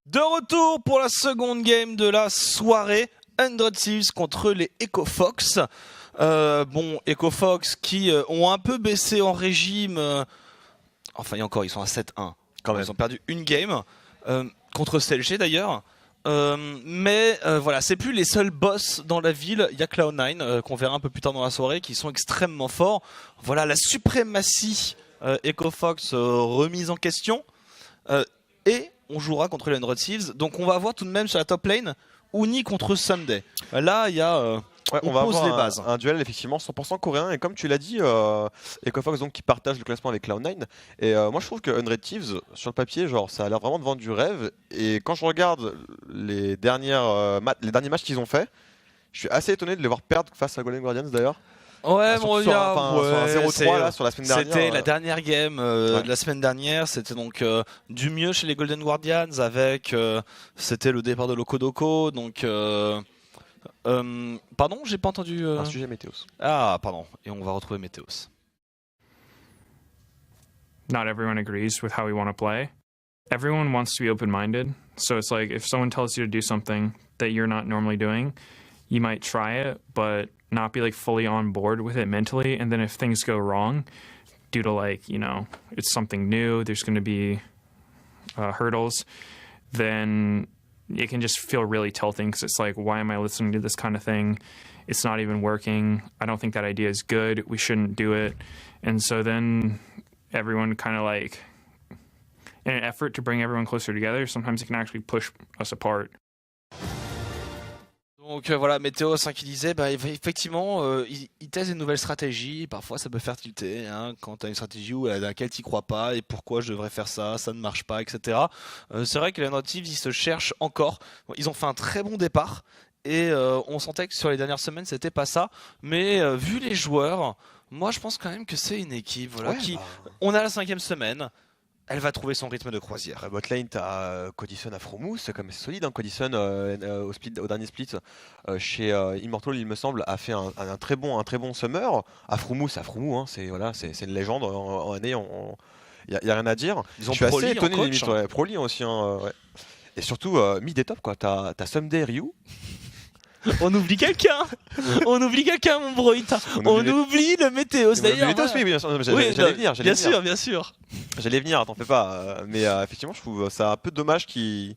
De retour pour la seconde game de la soirée, 100 Thieves contre les EcoFox. Bon, EcoFox qui ont un peu baissé en régime. Enfin, et encore, ils sont à 7-1. Quand même. Ils ont perdu une game contre CLG d'ailleurs. Mais voilà, c'est plus les seuls boss dans la ville. Il y a Cloud9 qu'on verra un peu plus tard dans la soirée qui sont extrêmement forts. Voilà, la suprématie EcoFox remise en question. Et on jouera contre les 100 Thieves. Donc on va avoir tout de même sur la top lane Uni contre Sunday. Là, il y a... on va avoir les bases. Un duel effectivement 100% coréen et comme tu l'as dit, EcoFox donc qui partage le classement avec Cloud9 et moi je trouve que 100 Thieves sur le papier genre ça a l'air vraiment de vendre du rêve et quand je regarde les derniers matchs qu'ils ont fait, je suis assez étonné de les voir perdre face à Golden Guardians d'ailleurs. Ouais, bon, sur un 0-3 là sur la semaine dernière. C'était la dernière game de la semaine dernière. C'était donc du mieux chez les Golden Guardians avec c'était le départ de Lokodoko. Donc pardon, j'ai pas entendu. Un sujet Météos. Ah, pardon. Et on va retrouver Météos. Not everyone agrees with how we want to play. Everyone wants to be open-minded. So it's like if someone tells you to do something that you're not normally doing, you might try it, but not be like fully on board with it mentally. And then if things go wrong due to like, you know, it's something new, there's going to be hurdles, then it can just feel really tilting because it's like, why am I listening to this kind of thing? It's not even working. I don't think that idea is good. We shouldn't do it. And so then everyone kind of like, in an effort to bring everyone closer together, sometimes it can actually push us apart. Donc voilà, Météos qui disait, bah, effectivement, il teste une nouvelle stratégie, parfois ça peut faire tilter, hein, quand tu as une stratégie à laquelle tu crois pas, et pourquoi je devrais faire ça, ça ne marche pas, etc. C'est vrai que les 100 Thieves, ils se cherchent encore. Bon, ils ont fait un très bon départ, et on sentait que sur les dernières semaines, c'était pas ça. Mais vu les joueurs, moi je pense quand même que c'est une équipe voilà, qui... On a la 5e semaine. Elle va trouver son rythme de croisière. Botlane, t'as Codison à Fromous, c'est quand même solide. Hein. Codison au dernier split chez Immortal, il me semble, a fait un très bon summer. À Fromous, hein, c'est voilà, une légende en année. Il y a rien à dire. Je suis assez étonné limite, ouais, Proli aussi. Hein, ouais. Et surtout mid et top quoi. T'as Someday Ryu. On oublie quelqu'un. On oublie quelqu'un, mon Broit. On oublie le Météos d'ailleurs. Le Météos, oui, bien sûr. J'allais venir. Bien sûr. J'allais venir, t'en fais pas. Mais effectivement, je trouve ça un peu dommage qu'ils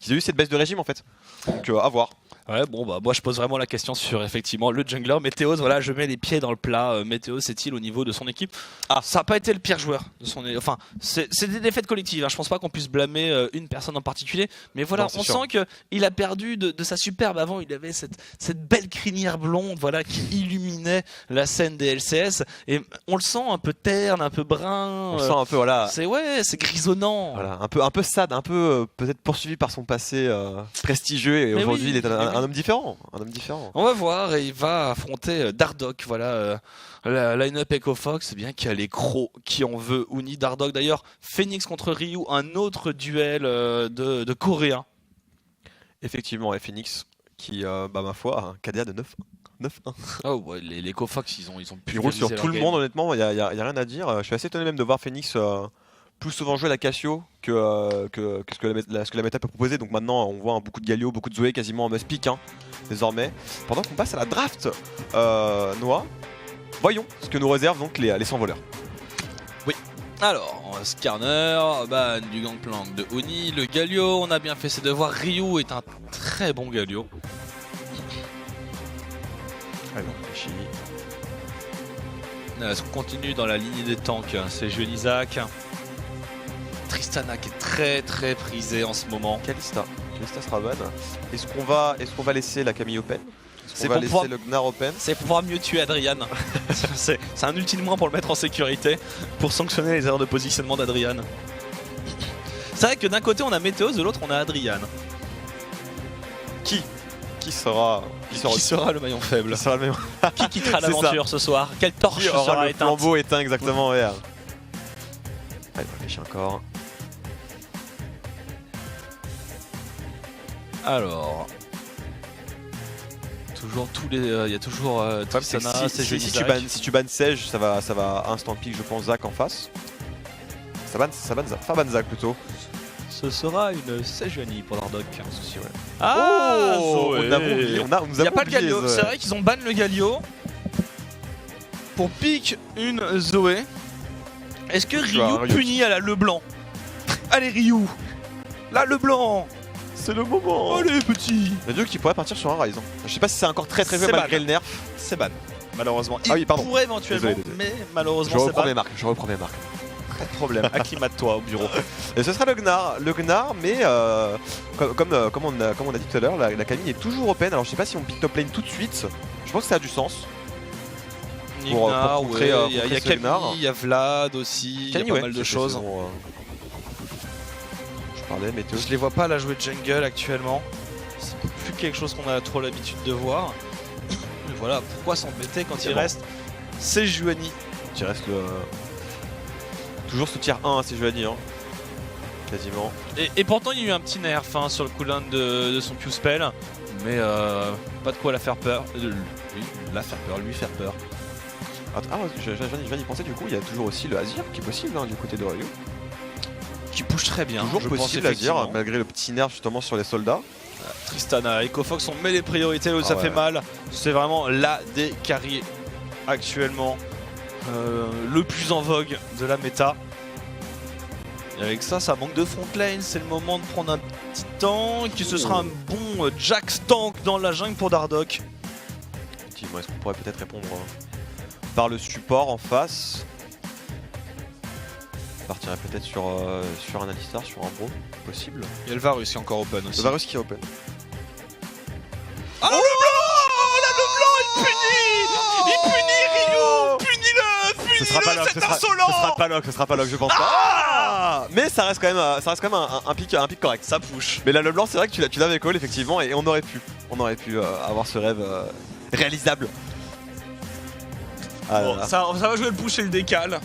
aient eu cette baisse de régime en fait. Donc à voir. Ouais, bon, bah, moi je pose vraiment la question sur effectivement le jungler. Météos, voilà, je mets les pieds dans le plat. Météos, est-il au niveau de son équipe? Ah, ça n'a pas été le pire joueur de son équipe. Enfin, c'est des défaites collectives. Hein. Je pense pas qu'on puisse blâmer une personne en particulier. Mais voilà, on sent qu'il a perdu de sa superbe. Avant, il avait cette belle crinière blonde voilà, qui illuminait la scène des LCS. Et on le sent un peu terne, un peu brun. On le sent un peu, voilà. C'est grisonnant. Voilà, un peu sad, un peu peut-être poursuivi par son passé prestigieux. Et aujourd'hui, il est un homme différent. On va voir, et il va affronter Dardoch, voilà, la line-up EcoFox, bien qu'il y a les crocs qui en veut Uni. Dardoch d'ailleurs, Phoenix contre Ryu, un autre duel de coréens. Effectivement, et Phoenix qui, ma foi, un KDA de 9-1. Oh ouais, les EcoFox, ils ont pu roulent sur tout le monde, honnêtement, il y a rien à dire. Je suis assez étonné même de voir Phoenix plus souvent jouer la Cassio que ce que la méta peut proposer. Donc maintenant on voit beaucoup de Galio, beaucoup de Zoé quasiment en must pick hein, désormais. Pendant qu'on passe à la draft Noah, voyons ce que nous réservent donc les 100 voleurs. Oui, alors Skarner, ban du Gangplank de Uni, le Galio, on a bien fait ses devoirs. Ryu est un très bon Galio. Allez, on réfléchit. Est-ce qu'on continue dans la lignée des tanks? C'est Jeune Isaac. Tristana qui est très très prisée en ce moment. Kalista sera ban. Est-ce qu'on va laisser la Camille open? Est-ce qu'on va laisser le Gnar open? C'est pour pouvoir mieux tuer Adrian. C'est un ultime moins pour le mettre en sécurité, pour sanctionner les erreurs de positionnement d'Adrian. C'est vrai que d'un côté on a Météos, de l'autre on a Adrian. Qui sera le maillon faible? Qui quittera l'aventure ce soir? Quelle torche sera éteinte? Le flambeau éteint exactement, ouais. Allez, on réfléchit encore. Alors... Toujours tous les... Il y a toujours Tristana, si tu bannes Sage, ça va instant pick je pense Zach en face. Fabanza plutôt. Ce sera une Sejuani pour Dardoch. Souci, ouais. Ah, Oh, Zoé. on a oublié, nous Il n'y a avons pas le oublié Galio. Zoé. C'est vrai qu'ils ont ban le Galio pour pick une Zoé. Est-ce que Tu vois, Ryu Ryu. punit à la Leblanc? Allez Ryu, la Leblanc. C'est le moment. Allez petit. Le duo qui pourrait partir sur un Rise. Je sais pas si c'est encore très C'est vieux malgré ban. le nerf. C'est ban. Malheureusement. Ah oui, pardon. Il pourrait éventuellement, Désolé. mais Je malheureusement c'est reprends ban. mes marques. Je reprends mes marques. Pas de problème. Acclimate-toi au bureau. Et ce sera le Gnar. Le Gnar, mais comme on a dit tout à l'heure, la Camille est toujours open. Alors je sais pas si on pick top lane tout de suite. Je pense que ça a du sens. Pour Ignar, contrer, ouais, il y a contrer ce Gnar. Camille, il y a Vlad aussi, il y a pas mal de choses. Je parlais, météo. Je les vois pas là jouer jungle actuellement. C'est plus quelque chose qu'on a trop l'habitude de voir. Mais voilà, pourquoi s'embêter quand il bon. reste Sejuani. Qui reste le. Toujours ce tier 1 à Sejuani, hein. Quasiment. Et pourtant il y a eu un petit nerf hein, sur le cooldown de son Q-spell. Mais pas de quoi la faire peur. Lui faire peur. Ah, je viens d'y penser du coup, il y a toujours aussi le Azir qui est possible hein, du côté de Ryu. Qui push très bien. Toujours je pense, possible Azir, effectivement. malgré le petit nerf justement sur les soldats. Tristana, EcoFox, on met les priorités là où Ah ça ouais. fait mal. C'est vraiment la des carriers actuellement. Le plus en vogue de la méta. Et avec ça, ça manque de front lane. C'est le moment de prendre un petit tank. Ce sera un bon Jax tank dans la jungle pour Dardoch. Effectivement, est-ce qu'on pourrait peut-être répondre par le support en face? On partirait peut-être sur un Alistar, sur un Bro, possible. Il y a le Varus qui est encore open aussi. Le Varus qui est open. Ah le blanc! Là le blanc il punit! Il punit Ryu! Punis-le! Ce sera pas Punis-le, lock, c'est insolent! ce sera pas lock, je pense pas. Ah! Mais ça reste quand même, un pic correct. Ça push. Mais là, le blanc, c'est vrai que tu l'avais call effectivement, et on aurait pu avoir ce rêve réalisable. Ah, Bon, là, là. ça va jouer le push et le décal.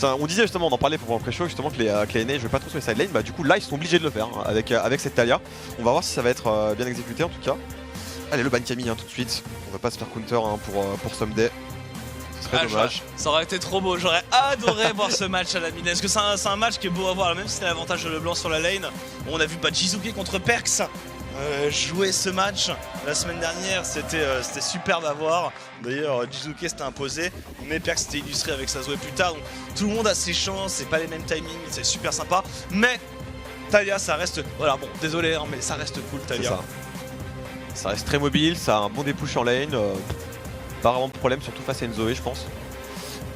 On disait justement, on en parlait pour le pré-show justement que les NA jouaient pas trop sur les side lane. Bah du coup là ils sont obligés de le faire hein, avec cette Talia. On va voir si ça va être bien exécuté en tout cas. Allez le ban Camille hein, tout de suite. On va pas se faire counter hein, pour Someday. Ce serait dommage. Ça aurait été trop beau, j'aurais adoré voir ce match à la mine. Est-ce que c'est un match qui est beau à voir, même si c'est l'avantage de Leblanc sur la lane. On a vu Jizuke contre Perks jouer ce match la semaine dernière, c'était superbe à voir. D'ailleurs Jizuke s'était imposé, mais Perks s'était illustré avec sa Zoé plus tard. Donc tout le monde a ses chances, c'est pas les mêmes timings, c'est super sympa. Mais Talia ça reste, voilà bon désolé hein, mais ça reste cool Talia. Ça reste très mobile, ça a un bon dépush en lane. Pas vraiment de problème, surtout face à une Zoé je pense.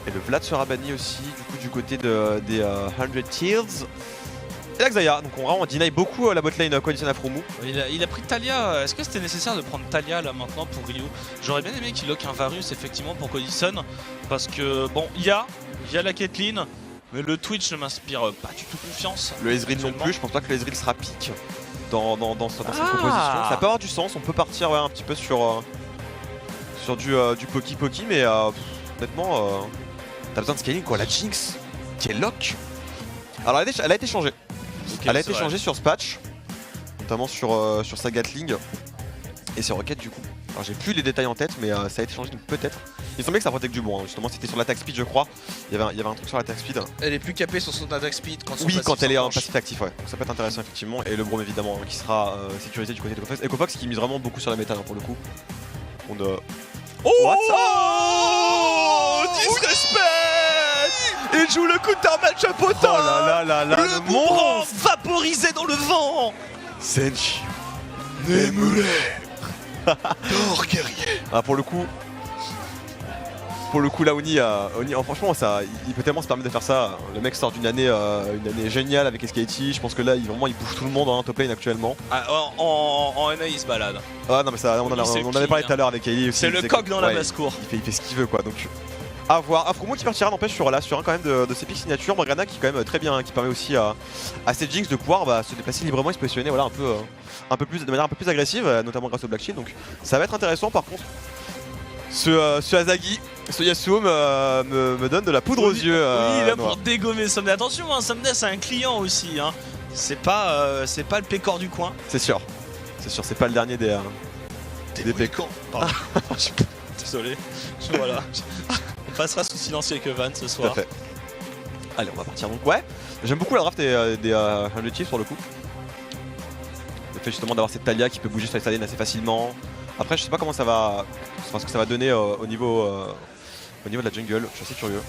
Et le Vlad sera banni aussi du coup du côté des 100 Tears. Et la Xayah, donc on deny beaucoup la botlane coalition Afromu. Il a pris Talia, est-ce que c'était nécessaire de prendre Talia là maintenant pour Ryu? J'aurais bien aimé qu'il lock un Varus effectivement pour Codison. Parce que bon, il y a la Caitlyn, mais le Twitch ne m'inspire pas du tout confiance. Le Ezreal non plus, je pense pas que le Ezreal sera pique dans cette composition. Ça peut avoir du sens, on peut partir ouais, un petit peu sur du Poki, mais honnêtement, t'as besoin de scaling quoi, la Jinx qui est lock. Alors elle a été changée. Okay, elle a été changée sur ce patch, notamment sur sa Gatling et ses roquettes du coup. Alors j'ai plus les détails en tête, mais ça a été changé donc peut-être. Il semblait que ça protège du bon, hein. Justement c'était sur l'attaque speed je crois. Il y avait un truc sur l'attaque speed. Elle est plus capée sur son attaque speed quand Oui, quand elle est en passif actif, ouais. Donc ça peut être intéressant effectivement. Et le Brom évidemment qui sera sécurisé du côté d'EcoFox. EcoFox qui mise vraiment beaucoup sur la méta hein, pour le coup. On Oh, disrespect! Il joue le coup de match à potin! Oh là là là là, le boomerang vaporisé dans le vent! Senshi Nemule! Dors guerrier! Ah pour le coup là Oni franchement ça, il peut tellement se permettre de faire ça. Le mec sort d'une année géniale avec SKT. Je pense que là il bouge tout le monde en top lane actuellement. Ah, en NA il se balade. Ah non mais ça on en avait parlé tout à l'heure avec Ellie aussi. C'est le coq dans la basse-cour. Il fait ce qu'il veut quoi donc. A voir. Afromo qui partira n'empêche sur un quand même de ses pics signatures. Morgana qui est quand même très bien, qui permet aussi à ces Jinx de pouvoir se déplacer librement et se positionner voilà, de manière un peu plus agressive, notamment grâce au Black Shield. Donc ça va être intéressant par contre. Ce Azagi, ce Yasuo me donne de la poudre aux yeux. Oui, il est là pour dégommer Someday. Attention, hein, Someday c'est un client aussi. Hein. C'est pas le pécor du coin. C'est sûr, c'est pas le dernier des pécors. Pardon. Désolé. Voilà. On passera sous silence avec Van ce soir. Tout à fait. Allez, on va partir donc. Ouais, j'aime beaucoup la draft des Hundred Chiefs pour le coup. Le fait justement d'avoir cette Talia qui peut bouger sur les lane assez facilement. Après, je sais pas comment ça va, ce que ça va donner au niveau de la jungle. Je suis assez curieux.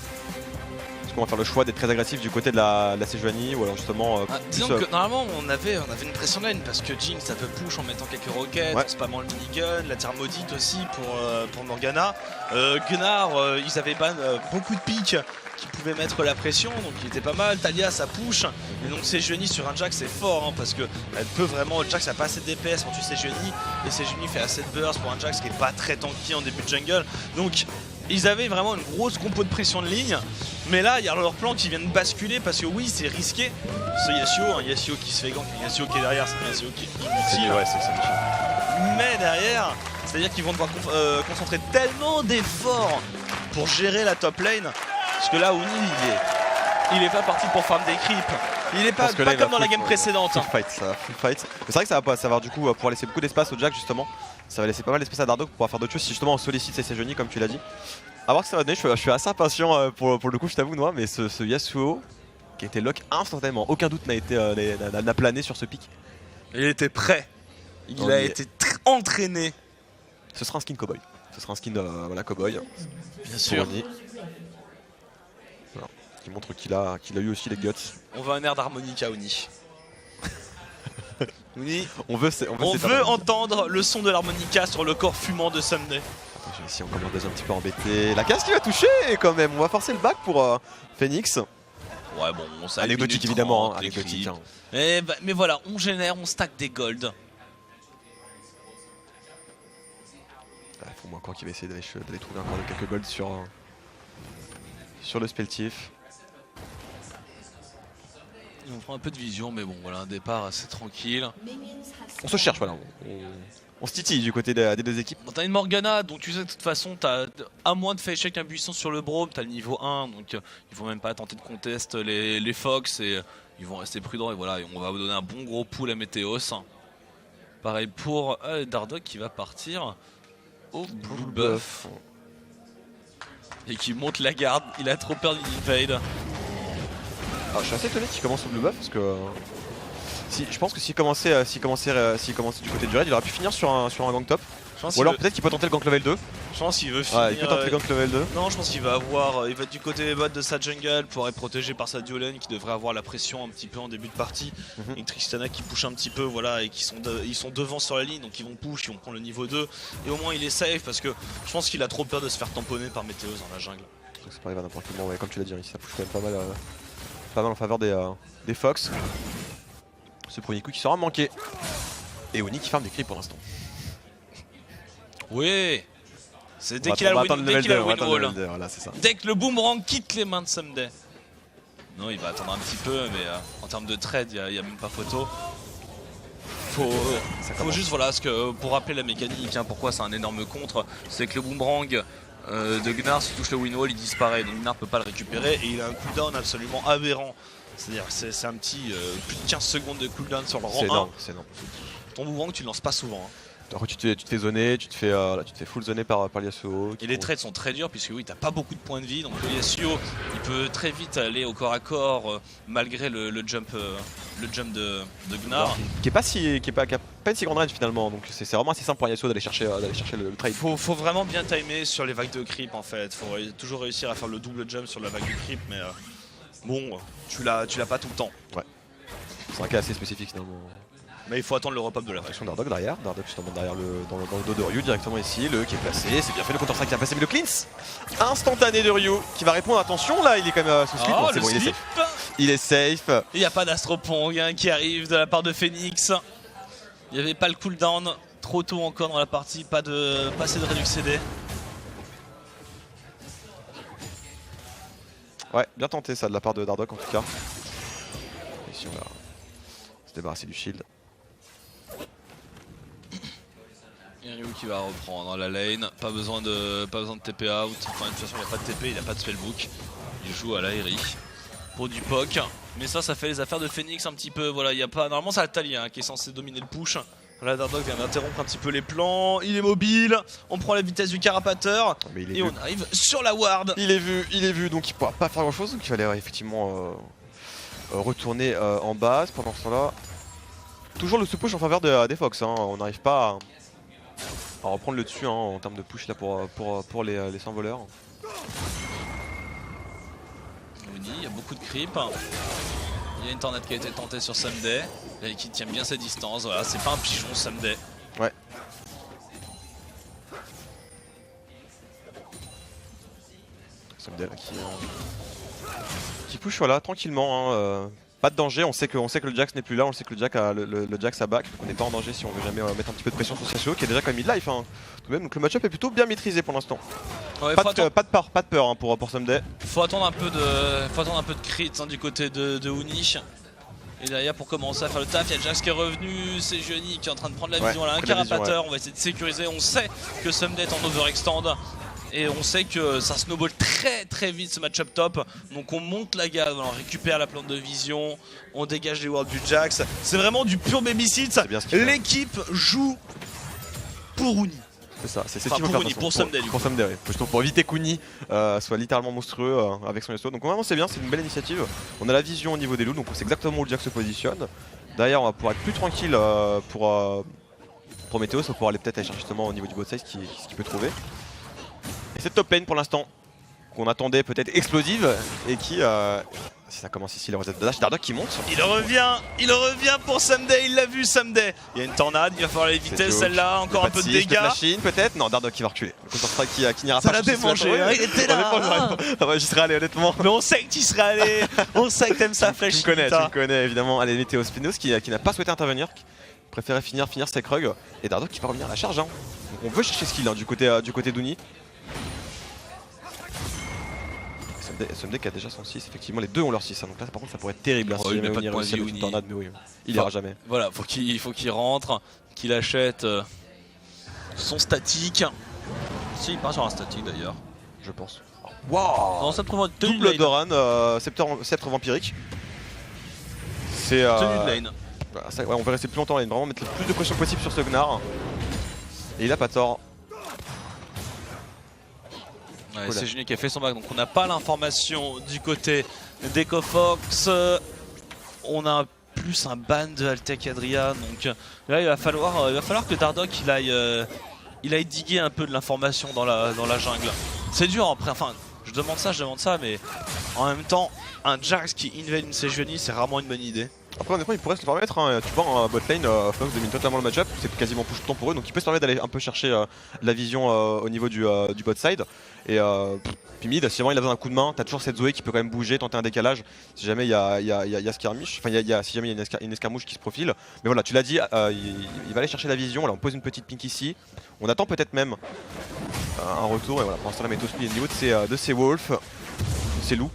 Est-ce qu'on va faire le choix d'être très agressif du côté de la Sejuani ou alors justement disons que normalement on avait une pression lane parce que Jinx ça peut push en mettant quelques roquettes, Ouais. spammant le minigun, la terre maudite aussi pour Morgana. Gunnar, ils avaient ban beaucoup de pics qui pouvaient mettre la pression, donc il était pas mal. Talia ça push, et donc Sejuani sur un Jax c'est fort hein, parce que elle peut vraiment, Jax a pas assez de DPS quand tu Sejuani, et Sejuani fait assez de burst pour un Jax qui est pas très tanky en début de jungle, donc ils avaient vraiment une grosse compo de pression de ligne, mais là il y a leur plan qui vient de basculer parce que oui c'est risqué. Ce Yasuo, un Yasuo qui se fait gank, un Yasuo qui est derrière, c'est un Yasuo qui est inutile. Ouais, c'est Mais derrière, c'est-à-dire qu'ils vont devoir concentrer tellement d'efforts pour gérer la top lane, parce que là Oni il est pas parti pour farm des creeps. Il est pas, Parce que pas là, il va comme dans la game précédente. Full fight, ça va full fight. Mais c'est vrai que ça va avoir du coup pouvoir laisser beaucoup d'espace au Jack justement. Ça va laisser pas mal d'espace à Dardo pour pouvoir faire d'autres choses si justement on sollicite ses Sejuani comme tu l'as dit. A voir que ça va donner, je suis assez impatient pour le coup je t'avoue Noah, mais ce Yasuo qui a été lock instantanément, aucun doute n'a plané sur ce pic. Il était prêt. Il On a y est. été entraîné. Ce sera un skin cowboy. Ce sera un skin voilà, cowboy. Bien sûr. Oni. Voilà. Qui montre qu'il a eu aussi les guts. On veut un air d'harmonica Oni. Oni, On veut entendre le son de l'harmonica sur le corps fumant de Sunday. Je vais essayer encore un petit peu embêté. La casse qui va toucher quand même. On va forcer le back pour Phoenix. Ouais bon, ça Anecdotique évidemment. Anecdotique. Hein. Mais voilà, on génère, on stack des golds. Faut moi encore qu'il va essayer d'aller trouver encore quelques golds sur le speltif. On prend un peu de vision, mais bon, voilà, un départ assez tranquille. On se cherche, voilà. On se titille du côté des deux équipes. Bon, t'as une Morgana, donc tu sais de toute façon, à moins de faire échec impuissant sur le Braum, t'as le niveau 1, donc il faut même pas tenter de contest les Fox, et ils vont rester prudents, et voilà, et on va vous donner un bon gros pool à Météos. Pareil pour Dardock qui va partir au Blue Buff. Et qui monte la garde, il a trop peur d'invade. Alors, je suis assez étonné qu'il commence au blue buff parce que je pense que s'il commençait du côté du raid, il aurait pu finir sur un gank top. Ou alors peut-être qu'il peut tenter le gank level 2. Je pense qu'il veut finir. Ouais, il peut tenter le gank level 2. Non, je pense qu'il va être du côté bot de sa jungle pour être protégé par sa duo lane qui devrait avoir la pression un petit peu en début de partie. Et Tristana qui push un petit peu, voilà, et ils sont devant sur la ligne, donc ils vont push, ils vont prendre le niveau 2. Et au moins il est safe parce que je pense qu'il a trop peur de se faire tamponner par Météos dans la jungle. Ça peut arriver à n'importe quel moment, ouais, comme tu l'as dit, ça push quand même pas mal en faveur des Fox. Ce premier coup qui sera manqué. Et Oni qui farm des creeps pour l'instant. Oui, c'est dès qu'il a le win roll. Voilà, c'est ça. Dès que le boomerang quitte les mains de Sunday. Non, il va attendre un petit peu, mais en termes de trade, il n'y a même pas photo. Faut juste, voilà, parce que pour rappeler la mécanique, hein, pourquoi c'est un énorme contre, c'est que le boomerang de Gunnar, s'il touche le win wall, il disparaît, donc Gunnar peut pas le récupérer et il a un cooldown absolument aberrant. C'est-à-dire c'est un petit plus de 15 secondes de cooldown sur le rang 1. C'est énorme. Ton boomerang, tu le lances pas souvent. Hein. Après, tu te fais zoner, tu te fais full zoner par Yasuo. Et les trades sont très durs puisque oui, t'as pas beaucoup de points de vie, donc le Yasuo il peut très vite aller au corps à corps malgré le jump de Gunnar. Qui a pas une si grande range finalement, donc c'est vraiment assez simple pour Yasuo d'aller chercher le trade. Faut vraiment bien timer sur les vagues de creep en fait, faut toujours réussir à faire le double jump sur la vague de creep, mais bon, tu l'as pas tout le temps. Ouais. C'est un cas assez spécifique finalement. Mais il faut attendre le repop de la vague. Attention Dardock derrière, Dardock justement derrière dans le dos de Ryu directement ici, le qui est placé, c'est bien fait le counter strike qui a passé, mais le cleanse instantané de Ryu qui va répondre, attention là il est quand même sous slip, bon, c'est bon, il est safe. Il n'y a pas d'Astropong hein, qui arrive de la part de Phoenix. Il n'y avait pas le cooldown, trop tôt encore dans la partie, pas assez de réduc CD. Ouais, bien tenté ça de la part de Dardock en tout cas. Ici on va se débarrasser du shield. Et Ryu qui va reprendre la lane, pas besoin de TP out, enfin de toute façon il n'y a pas de TP, il n'a pas de spellbook. Il joue à l'aérie pour du POC, mais ça fait les affaires de Phoenix un petit peu, voilà, il y a pas. Normalement c'est Altalia hein, qui est censé dominer le push, Là, Dardoch vient d'interrompre un petit peu les plans. Il est mobile. On prend la vitesse du carapateur. Et on arrive sur la ward. Il est vu, donc il pourra pas faire grand chose. Donc il fallait effectivement retourner en base pendant ce temps-là. Toujours le sous-push en faveur des Fox. Hein. On n'arrive pas à reprendre le dessus en termes de push là pour les 100 voleurs. Il y a beaucoup de creep. Il y a une tornade qui a été tentée sur Ssumday, qui tient bien sa distance. Voilà, c'est pas un pigeon Ssumday. Ouais. Ssumday là, qui push voilà tranquillement. Hein, pas de danger. On sait que le Jax n'est plus là. On sait que le Jax a back. Donc on n'est pas en danger si on veut jamais mettre un petit peu de pression sur CSGO qui est déjà quand même mid-life. Hein, tout de même. Donc le match-up est plutôt bien maîtrisé pour l'instant. Ouais, pas de peur hein, pour Ssumday. Faut attendre un peu de crit hein, du côté de Uni. Et derrière pour commencer à faire le taf, il y a Jax qui est revenu, c'est Jeuni qui est en train de prendre la vision là, un carapateur, on va essayer de sécuriser, on sait que Ssumday est en overextend et on sait que ça snowball très vite ce match-up top, donc on monte la gamme, on récupère la plante de vision, on dégage les wards du Jax, c'est vraiment du pur babysit, l'équipe joue pour Uni. C'est ça, c'est enfin, pour Ssumday du coup. Pour Ssumday, oui. Pour éviter qu'Uni soit littéralement monstrueux avec son Yasuo. Donc vraiment c'est bien, c'est une belle initiative. On a la vision au niveau des loups, donc on sait exactement où le Jax se positionne. Derrière on va pouvoir être plus tranquille pour Météos, on va pouvoir aller peut-être aller chercher justement au niveau du bot side ce qu'il peut trouver. Et cette top lane pour l'instant, qu'on attendait peut-être explosive et qui... si ça commence ici, le reset de dash, Dardoch qui monte. Il revient pour Ssumday, il l'a vu Ssumday. Il y a une tornade, il va falloir les vitesses celle-là, encore un peu de dégâts. Peut-être, non, Dardoch qui va reculer. Le Counter-Strike qui n'ira pas. Ça l'a démangé, il était là. J'y serais allé honnêtement. Mais on sait que tu serais allé, on sait que t'aimes sa flèche. Tu me connais évidemment. Allez, Météo Spinos qui n'a pas souhaité intervenir, qui préférait finir ses Krug. Et Dardoch qui va revenir à la charge. Hein. Donc on veut chercher skill hein, du côté d'Uni. Ssumday qui a déjà son 6, effectivement les deux ont leur 6, hein, donc là par contre ça pourrait être terrible. Il met pas de point de vie, tornade, mais oui, il ira jamais. Voilà, faut qu'il rentre, qu'il achète son statique. Si, il part sur un statique d'ailleurs. Je pense. Waouh! Non, ça trouve double Doran, sceptre vampirique. C'est tenue de lane. Voilà, ça, ouais, on va rester plus longtemps en lane, vraiment mettre le plus de pression possible sur ce Gnar. Et il a pas tort. Ouais, c'est Jeuni qui a fait son bac, donc on n'a pas l'information du côté d'EcoFox. On a plus un ban de Altec Adria, donc là il va falloir que Dardoch il aille diguer un peu de l'information dans la jungle. C'est dur après, enfin je demande ça, mais en même temps un Jax qui invade une Sejuani c'est rarement une bonne idée. Après honnêtement il pourrait se le permettre, hein. Tu vois en bot lane, Fox domine totalement le match-up, c'est quasiment push tout le temps pour eux, donc il peut se permettre d'aller un peu chercher la vision au niveau du bot side. Et puis mid, si vraiment il a besoin d'un coup de main, t'as toujours cette Zoé qui peut quand même bouger, tenter un décalage si jamais il y a skirmish, enfin si jamais il y a une escarmouche qui se profile. Mais voilà, tu l'as dit, il va aller chercher la vision, là on pose une petite pink ici, on attend peut-être même un retour, et voilà, pour l'instant la Météo est au niveau de ses wolves, de ses loups.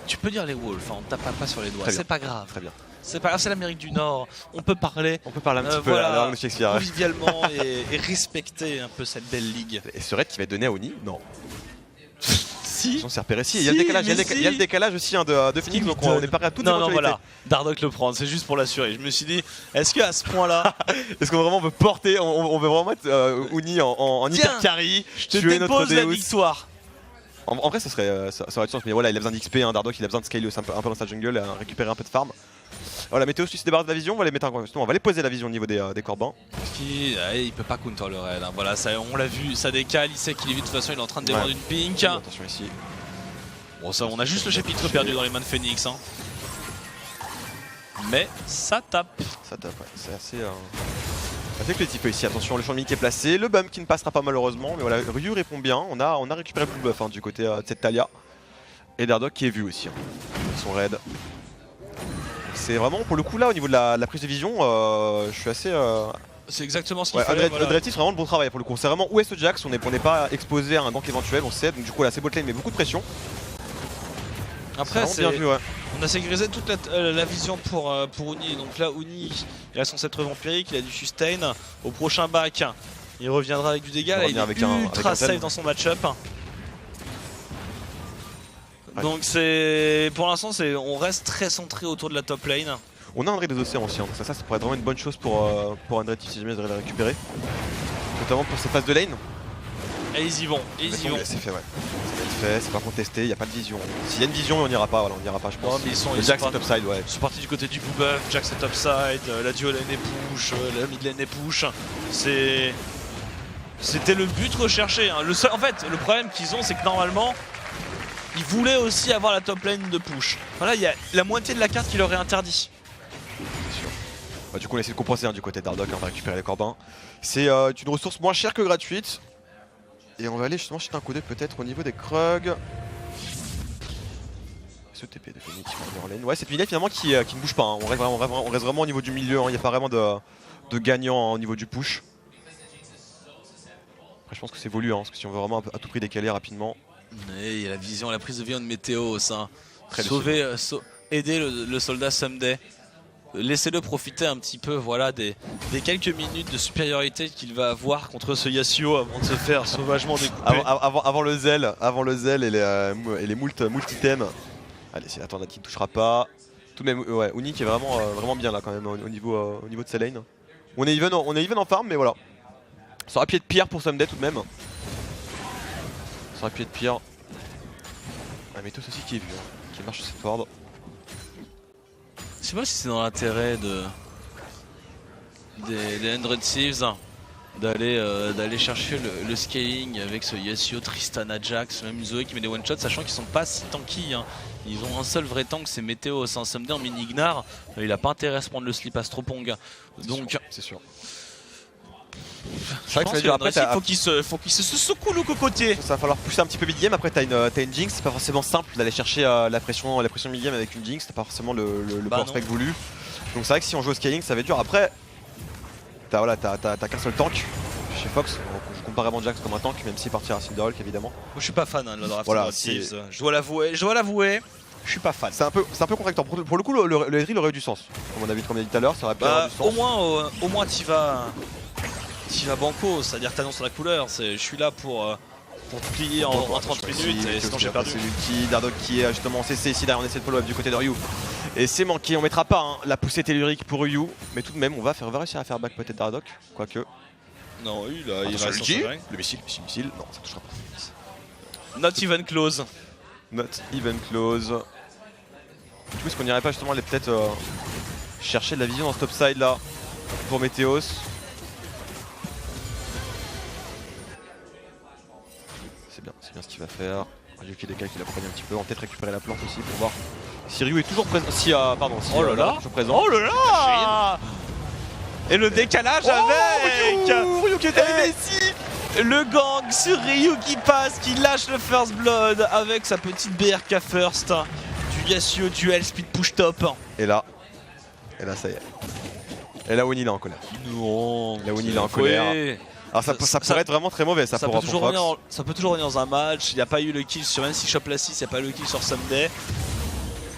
Tu peux dire les wolves, hein, on tape pas sur les doigts, c'est pas grave. Très bien. C'est pas grave, c'est l'Amérique du Nord, on peut parler un petit peu à la langue de Shakespeare. Convivialement et respecter un peu cette belle ligue. Et ce raid qui va être donné à Oni? Non. Si. On s'est repéré. Si, il y a le décalage aussi hein, de Phoenix, donc on est paré à toutes les éventualités. Non, voilà, Dardoch le prendre, c'est juste pour l'assurer. Je me suis dit, est-ce qu'à ce point-là, est-ce qu'on vraiment veut porter, on veut vraiment mettre Oni en hyper carry, je te dépose la victoire. En vrai, ça aurait du sens, mais voilà, il a besoin d'XP, hein, Dardoch, il a besoin de scaler un peu dans sa jungle, récupérer un peu de farm. Voilà, Météo se débarrasse de la vision, on va les mettre on va les poser la vision au niveau des corbans. Il peut pas counter le raid, hein. Voilà, ça, on l'a vu, ça décale, il sait qu'il est vite, de toute façon il est en train de défendre une pink. Attention ici. Bon ça, on a juste le chapitre perdu dans les mains de Phoenix. Hein. Mais ça tape. Ça tape, ouais, c'est assez critique ici. Attention, le champ de mid qui est placé, le bump qui ne passera pas malheureusement, mais voilà, Ryu répond bien, on a récupéré le buff hein, du côté de cette Talia. Et Dardoch qui est vu aussi, hein, son raid. C'est vraiment pour le coup là au niveau de la prise de vision, je suis assez... C'est exactement ce qu'il fallait. Le Drive Team c'est vraiment le bon travail pour le coup. C'est vraiment où est ce Jax, on n'est pas exposé à un gank éventuel, on sait, donc du coup là c'est botlane mais beaucoup de pression. Après bien vu, ouais. On a sécurisé toute la vision pour Uni, donc là Uni il a son sceptre vampirique, il a du sustain, au prochain back il reviendra avec du dégât, là, il est ultra safe dans son match-up. Ouais. Donc c'est pour l'instant on reste très centré autour de la top lane. On a André des Océans aussi, hein, donc ça pourrait être vraiment une bonne chose pour André si jamais ils arrivent à récupérer. Notamment pour ces phases de lane. Et ils y vont, C'est fait, ouais. C'est fait, c'est pas contesté, il n'y a pas de vision. S'il y a une vision, on n'ira pas, voilà, on n'ira pas, je pense. Non, mais ils Jack sont c'est topside, ouais. Ils sont partis du côté du blue buff, Jack c'est topside, la duo lane est push, la mid lane est push. C'était le but recherché. Hein. En fait, le problème qu'ils ont, c'est que normalement, ils voulaient aussi avoir la top lane de push. Voilà, il y a la moitié de la carte qui leur est interdit. C'est sûr. Bah, du coup, on essaie de compenser du côté d'Ardoc, on va récupérer les corbins. C'est une ressource moins chère que gratuite. Et on va aller justement jeter un coup d'œil peut-être au niveau des Krug. Ce TP de Phoenix en lane. Ouais, cette mid lane finalement qui ne bouge pas. Hein. On reste vraiment au niveau du milieu. Il n'y a pas vraiment de gagnant au niveau du push. Après, je pense que c'est voulu, parce que si on veut vraiment à tout prix décaler rapidement. Et il y a la vision, la prise de vision de Météo, ça. Très Aider le soldat Someday. Laissez-le profiter un petit peu des quelques minutes de supériorité qu'il va avoir contre ce Yasuo avant de se faire sauvagement découper. Avant le zèle et les moult items. Allez, c'est la tornade qui ne touchera pas. Tout de même, ouais, Uni qui est vraiment bien là quand même au niveau de sa lane. On est even en farm, mais voilà. Ça aurait pu être pire pour Someday tout de même. Ça aurait pu être pire. Un Métos aussi qui est vu, qui marche sur cette board. Je sais pas si c'est dans l'intérêt des 100 Thieves d'aller chercher le scaling avec ce Yasuo, Tristana, Jax, même Zoé qui met des one shots, sachant qu'ils sont pas si tanky. Hein. Ils ont un seul vrai tank, c'est Météo. Sans Someday en mini Gnar, il a pas intérêt à se prendre le slip Astropong. Donc c'est sûr. C'est vrai que ça veut dire après faut qu'il se secoue le cocotier. Ça va falloir pousser un petit peu mid-game, après t'as une Jinx, c'est pas forcément simple d'aller chercher la pression mid-game avec une Jinx, c'est pas forcément le power spec voulu. Donc c'est vrai que si on joue au scaling ça va être dur. Après t'as qu'un seul tank chez Fox, je compare vraiment Jax comme un tank même s'il partira à Cinderhulk évidemment. Moi je suis pas fan de la draft voilà, Thieves, je dois l'avouer. Je suis pas fan. C'est un peu contractant. Pour le coup le Ezreal aurait eu du sens. Comme on a dit tout à l'heure, ça aurait pu avoir du sens. Au moins t'y vas banco, c'est-à-dire que t'annonces la couleur, je suis là pour te plier en 30 minutes et sinon j'ai perdu. C'est l'ulti d'Ardoc qui est justement CC ici derrière, on essaie de follow-up du côté de Ryu. Et c'est manqué, on mettra pas la poussée tellurique pour Ryu, mais tout de même on va réussir à faire back peut-être d'Ardoc, quoique. Non, il va le missile, non ça touchera pas. Not even close. Not even close. Du coup est-ce qu'on irait pas justement aller peut-être chercher de la vision dans ce top side là pour Météos. C'est bien ce qu'il va faire. Ryu qui décale, qui l'accompagne un petit peu. On va peut-être récupérer la plante aussi pour voir si Ryu est toujours présent. Oh là là, toujours présent. Oh là là. Et le décalage avec Ryu qui est arrivé ici. Le gang sur Ryu qui passe, qui lâche le first blood avec sa petite BRK first. Du Yasuo duel speed push top. Et là ça y est. Et là Winnie il est en colère. Non. Là Winnie il est en colère. Alors ça pourrait être vraiment très mauvais ça peut toujours revenir dans un match, il n'y a pas eu le kill sur même si chope la 6, il n'y a pas eu le kill sur Someday.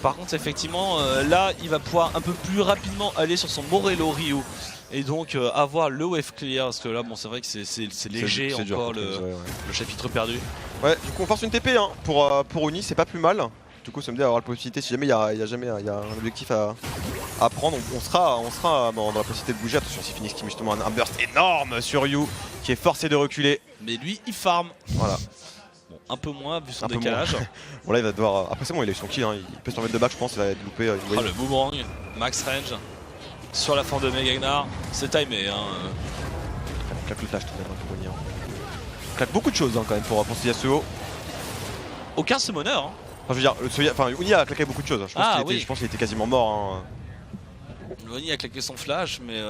Par contre effectivement là il va pouvoir un peu plus rapidement aller sur son Morello Ryu et donc avoir le wave clear parce que là bon c'est vrai que c'est léger encore le chapitre perdu. Ouais du coup on force une TP pour Uni, c'est pas plus mal. Du coup Someday avoir la possibilité si jamais il y a un objectif à prendre, on sera dans la possibilité de bouger. Attention si Phoenix qui met justement un burst énorme sur Ryu qui est forcé de reculer. Mais lui il farm. Voilà. Bon, un peu moins vu son décalage. Bon là il va devoir. Après c'est bon il a eu son kill, il peut se remettre de back je pense, il va être loupé. Le boomerang, max range sur la fin de Mega Gnar, c'est timé. Claque le flash tout de même pour Uni. Claque beaucoup de choses quand même pour ce Yasuo. Aucun summoner. Enfin, je veux dire, Uni a claqué beaucoup de choses. Je pense qu'il était quasiment mort. Uni a claqué son flash, mais.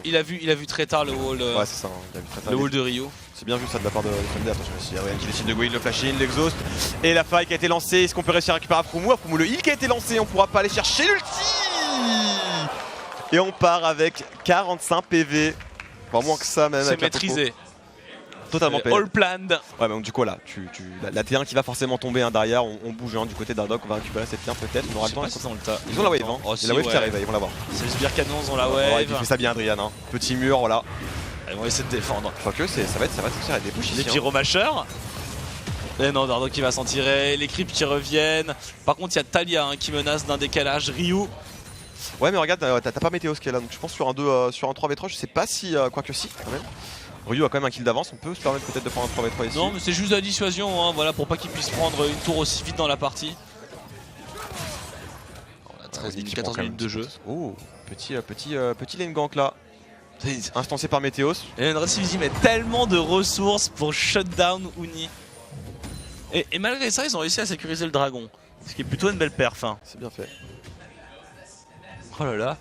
Il a vu très tard le wall. Ouais, c'est ça. Il a vu très tard le wall de Ryu. C'est bien vu ça de la part de Someday. Attention ici, Ryan qui décide de go in, le flash in, l'exhaust. Et la faille qui a été lancée. Est-ce qu'on peut réussir à récupérer Afroumou? Le heal qui a été lancé, on pourra pas aller chercher l'ulti. Et on part avec 45 PV. Enfin, moins que ça même. C'est maîtrisé. Totalement all planned. Ouais, mais donc, du coup là, la T1 qui va forcément tomber derrière, on bouge du côté d'Ardoc, on va récupérer cette T1 peut-être. On aura le temps. Ils ont la wave, il y a la wave qui arrive, ils vont la voir. C'est les sbires canons, ils ont la wave. Il fait ça bien Adrian, Petit mur, voilà. Ils vont essayer de défendre. Je crois que ça va être des push ici. Les pyromacheurs. Et non, Dardo qui va s'en tirer, les creeps qui reviennent. Par contre, il y a Talia qui menace d'un décalage. Ryu. Ouais, mais regarde, t'as pas Météos qui est là, donc je pense sur un 3v3, je sais pas si. Quoique si, quand même. Ryu a quand même un kill d'avance, on peut se permettre peut-être de prendre un 3v3 ici. Non, mais c'est juste de la dissuasion, hein, voilà, pour pas qu'il puisse prendre une tour aussi vite dans la partie. On a 13 minutes, 14 minutes de jeu. Oh, petit lane gank là. Instancé par Météos. Et Red Seals met tellement de ressources pour shutdown Uni. Et malgré ça, ils ont réussi à sécuriser le dragon. Ce qui est plutôt une belle perf. Hein. C'est bien fait. Oh là là.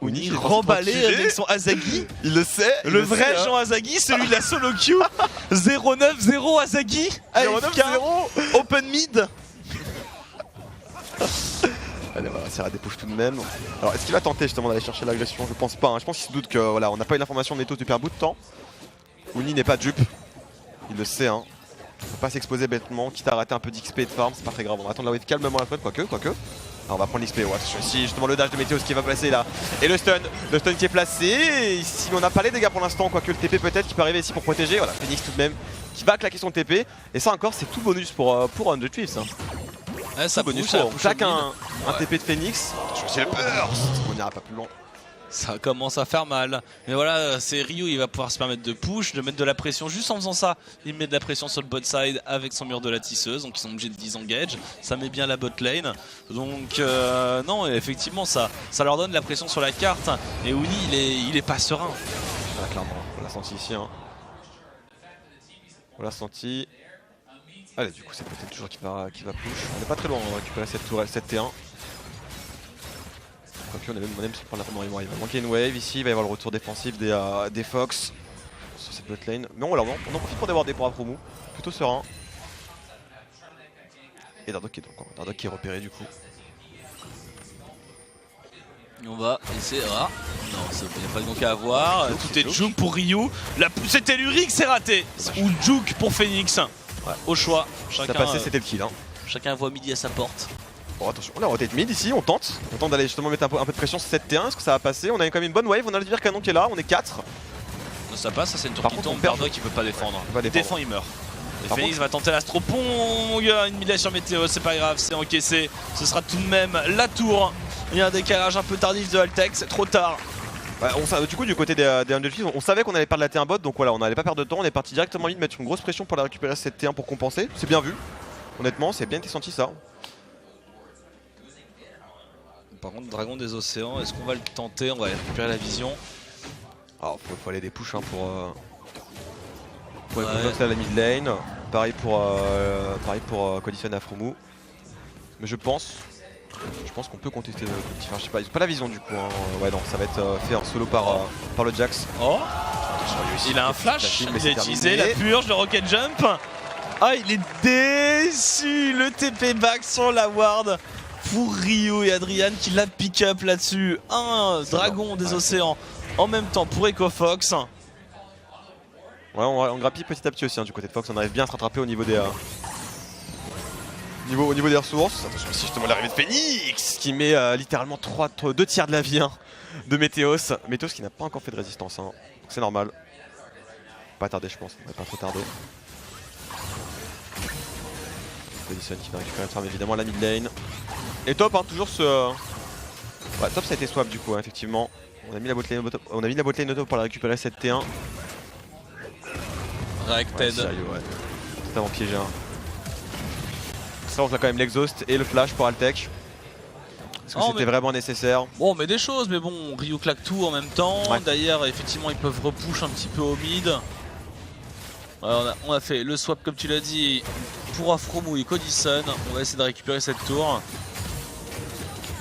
Uni remballé avec son Azagi. Il le sait. Le vrai Jean Azagi, celui de la solo queue. 0-9-0 Azagi. 0-9-0 Open mid. Allez, on va réussir à dépouche tout de même. Alors, est-ce qu'il va tenter justement d'aller chercher l'agression? Je pense pas. Hein. Je pense qu'il se doute que voilà, on n'a pas eu l'information de Météos depuis un bout de temps. Uni n'est pas dupe. Il le sait. Hein. On peut pas s'exposer bêtement, quitte à rater un peu d'XP et de farm, c'est pas très grave. On va attendre la wave calmement la flotte, quoique. Alors, on va prendre l'XP. Ouais, ici justement le dash de Météos qui va placer là. Et le stun qui est placé. Ici, on n'a pas les dégâts pour l'instant, quoique le TP peut-être qui peut arriver ici pour protéger. Voilà, Phoenix tout de même qui va claquer son TP. Et ça encore, c'est tout bonus pour Undead Chiefs. Hein. Ouais, ça bonus push, pour chaque un TP de Phoenix. C'est le burst. On n'ira pas plus loin. Ça commence à faire mal. Mais voilà, c'est Ryu, il va pouvoir se permettre de push, de mettre de la pression. Juste en faisant ça, il met de la pression sur le bot side avec son mur de la tisseuse. Donc ils sont obligés de disengage. Ça met bien la bot lane. Donc non, effectivement, ça leur donne de la pression sur la carte. Et Uni, il est pas serein. Voilà, clairement, on l'a senti ici. Hein. On l'a senti. Allez, du coup, c'est peut-être toujours qui va push. On n'est pas très loin, on va récupérer cette tourelle 7T1. Quoique, on est même sur prendre la forme. Il va manquer une wave ici, il va y avoir le retour défensif des Fox sur cette bot lane. Mais on en profite pour déborder pour Afromu. Plutôt serein. Et Dardo qui est repéré du coup. On va essayer. Ah non, il n'y a pas de gank à avoir. Tout est juke pour Ryu. C'était Lurik, c'est raté. Ou juke pour Phoenix. Ouais, au choix. Ça passé, c'était le kill. Hein. Chacun voit midi à sa porte. Bon, attention, on a rotate mid ici, on tente d'aller justement mettre un peu de pression sur cette T1. Est-ce que ça va passer? On a quand même une bonne wave, on a le Divir Canon qui est là, on est 4. Ça passe, ça c'est une tour qui tombe. Dardo qui peut pas défendre. Il défend, il meurt. Et Phoenix va tenter l'astropong. Une midlane sur Météo, c'est pas grave, c'est encaissé. Ce sera tout de même la tour. Il y a un décalage un peu tardif de Altex, c'est trop tard. Ouais, du coup, du côté des Undead Chiefs, on savait qu'on allait perdre la T1 bot, donc voilà, on n'allait pas perdre de temps. On est parti directement mid, mettre une grosse pression pour la récupérer cette T1 pour compenser. C'est bien vu, honnêtement, c'est bien été senti ça. Par contre, Dragon des Océans, est-ce qu'on va le tenter? On va aller récupérer la vision. Alors, faut aller des push hein, pour la mid lane. Pareil pour conditionner Afromu. Mais je pense qu'on peut contester le petit. Enfin, je sais pas, ils ont pas la vision du coup. Hein. Ouais, non, ça va être fait en solo par le Jax. Oh, il a un flash, il a utilisé la purge, le rocket jump. Ah, il est déçu. Le TP back sur la ward pour Ryu et Adrian qui l'a pick up là-dessus. Un dragon des océans en même temps pour EcoFox. Ouais, on grappille petit à petit aussi hein, du côté de Fox. On arrive bien à se rattraper au niveau des des ressources. Attention ici justement l'arrivée de Phoenix qui met littéralement 2 tiers de la vie hein, de Météos. Météos qui n'a pas encore fait de résistance. Hein. Donc c'est normal. Pas tarder je pense, on va pas trop tarder. Position qui va récupérer une farm évidemment la mid lane. Et top hein, toujours ce... Ouais top ça a été swap du coup hein, effectivement. On a mis la botlane au top pour la récupérer cette T1. Reacted. Ouais, ouais. Totalement piégé hein. Ça on a quand même l'exhaust et le flash pour Altec. Est-ce que c'était vraiment nécessaire? Bon, on met des choses, mais bon, Ryu claque tout en même temps. Ouais. D'ailleurs, effectivement, ils peuvent repush un petit peu au mid. Alors, on a fait le swap, comme tu l'as dit, pour Afromu et Codison. On va essayer de récupérer cette tour.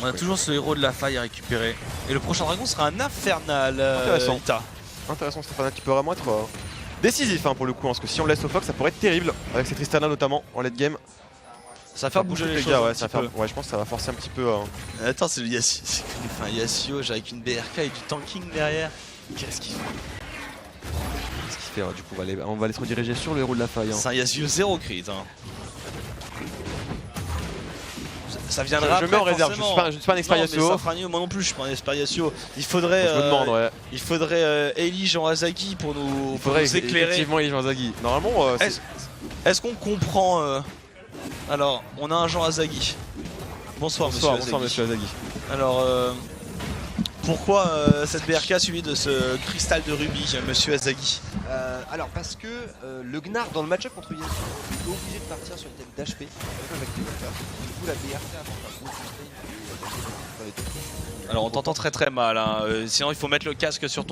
On a toujours ce héros de la faille à récupérer. Et le prochain dragon sera un infernal. Intéressant. Intéressant, cet infernal qui peut vraiment être décisif hein, pour le coup. Hein, parce que si on le laisse au Fox, ça pourrait être terrible. Avec cette Tristana notamment en late game. Ça va faire bouger les choses gars, ouais, je pense que ça va forcer un petit peu. Attends, c'est le Yasuo. Enfin, Yasuo avec une BRK et du tanking derrière. Qu'est-ce qu'il fait? Qu'est-ce qu'il fait hein, du coup on va aller se rediriger sur le héros de la faille. Hein. C'est un Yasuo 0 crit. Hein. Ça viendra je mets en réserve, je suis pas un expert Yasuo. Moi non plus, je suis pas un expert Yasuo. Il faudrait. Je me demande, ouais. Il faudrait Elie Jean Azagi pour nous éclairer. Effectivement, Elie Jean Azagi. Normalement, Est-ce qu'on comprend Alors, on a un Jean Azagi. Bonsoir, Bonsoir monsieur monsieur Azagi. Alors, pourquoi cette BRK suivie de ce cristal de rubis, monsieur Azagi? Alors parce que le Gnar dans le match-up contre Yasuo est obligé de partir sur le thème d'HP. Du coup la BRK apporte un gros sustain. Alors on t'entend très très mal, hein. Sinon il faut mettre le casque sur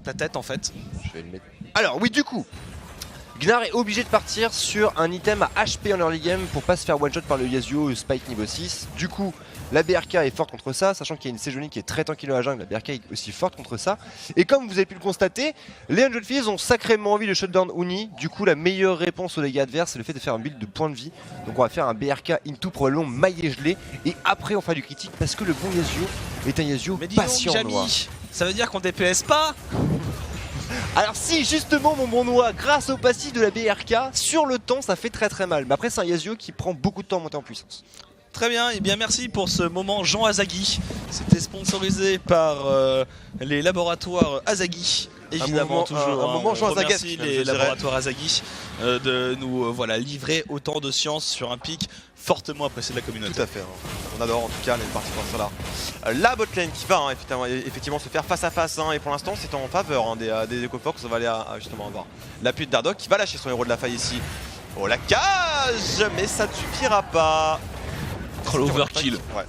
ta tête en fait. Je vais le mettre. Alors oui, du coup Gnar est obligé de partir sur un item à HP en early game pour pas se faire one shot par le Yasuo Spike niveau 6. Du coup la BRK est forte contre ça, sachant qu'il y a une Sejuani qui est très tanky dans la jungle, la BRK est aussi forte contre ça. Et comme vous avez pu le constater, les Angel Fizz ont sacrément envie de shutdown Uni. Du coup la meilleure réponse aux dégâts adverses c'est le fait de faire un build de points de vie. Donc on va faire un BRK into probablement maillé gelé. Et après on fera du critique parce que le bon Yasuo est un Yasuo Mais dis donc, patient Jamie, noir. ça veut dire qu'on DPS pas? Alors si justement mon bon noix, grâce au passif de la BRK, sur le temps ça fait très très mal. Mais après c'est un Yasuo qui prend beaucoup de temps à monter en puissance. Très bien, et bien merci pour ce moment Jean Azagi. C'était sponsorisé par les laboratoires Azagi. Évidemment, toujours. Un moment on Jean remercie Azagi, je les dirais. laboratoires Azagi de nous voilà, livrer autant de science sur un pic fortement apprécié de la communauté. Tout à fait, hein. On adore en tout cas les parties pour ça là. La botlane qui va effectivement se faire face à face et pour l'instant c'est en faveur des EcoFox. On va aller justement avoir l'appui de Dardoch qui va lâcher son héros de la faille ici. Oh la cage, mais ça ne suffira pas. Oh, l'overkill. Ouais.